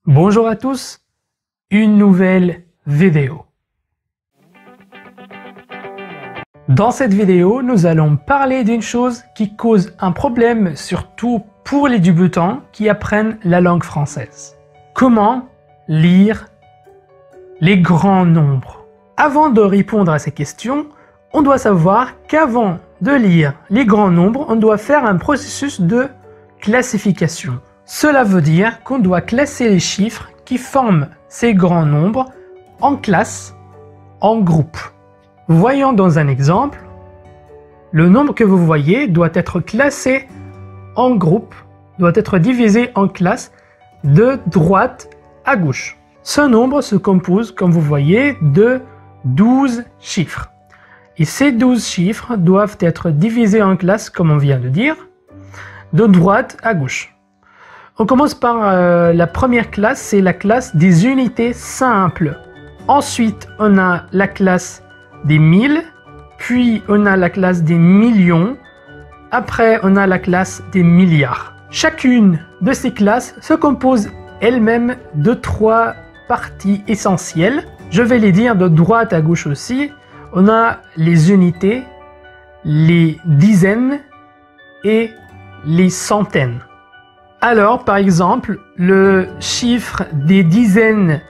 Bonjour à tous, une nouvelle vidéo. Dans cette vidéo, nous allons parler d'une chose qui cause un problème surtout pour les débutants qui apprennent la langue française. Comment lire les grands nombres? Avant de répondre à ces questions, on doit savoir qu'avant de lire les grands nombres, on doit faire un processus de classification. Cela veut dire qu'on doit classer les chiffres qui forment ces grands nombres en classes, en groupes. Voyons dans un exemple, le nombre que vous voyez doit être classé en groupe, doit être divisé en classes de droite à gauche. Ce nombre se compose, comme vous voyez, de 12 chiffres. Et ces 12 chiffres doivent être divisés en classes, comme on vient de dire, de droite à gauche. On commence par la première classe, c'est la classe des unités simples. Ensuite, on a la classe des 1000, puis on a la classe des millions, après on a la classe des milliards. Chacune de ces classes se compose elle-même de 3 parties essentielles. Je vais les dire de droite à gauche aussi. On a les unités, les dizaines et les centaines. Alors, par exemple, le chiffre des dizaines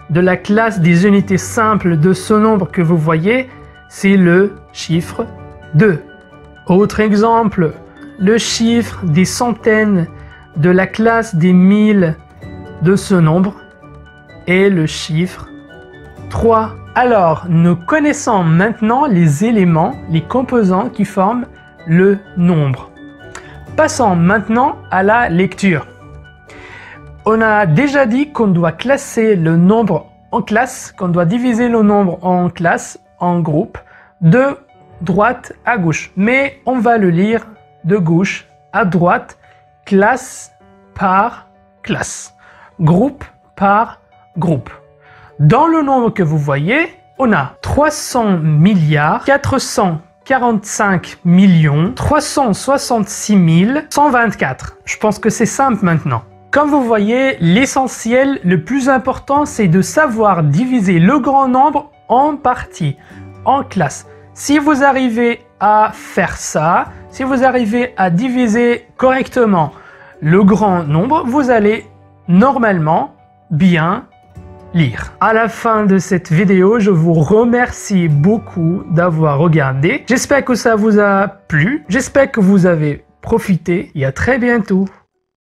de la classe des unités simples de ce nombre que vous voyez, c'est le chiffre 2. Autre exemple, le chiffre des centaines de la classe des 1000 de ce nombre est le chiffre 3. Alors, nous connaissons maintenant les éléments, les composants qui forment le nombre. Passons maintenant à la lecture. On a déjà dit qu'on doit classer le nombre en classes, qu'on doit diviser le nombre en classes, en groupes, de droite à gauche. Mais on va le lire de gauche à droite, classe par classe, groupe par groupe. Dans le nombre que vous voyez, on a 300 milliards 445 366 124. Je pense que c'est simple maintenant. Comme vous voyez, l'essentiel, le plus important, c'est de savoir diviser le grand nombre en parties, en classes. Si vous arrivez à faire ça, si vous arrivez à diviser correctement le grand nombre, vous allez normalement bien lire. À la fin de cette vidéo, je vous remercie beaucoup d'avoir regardé. J'espère que ça vous a plu. J'espère que vous avez profité et à très bientôt.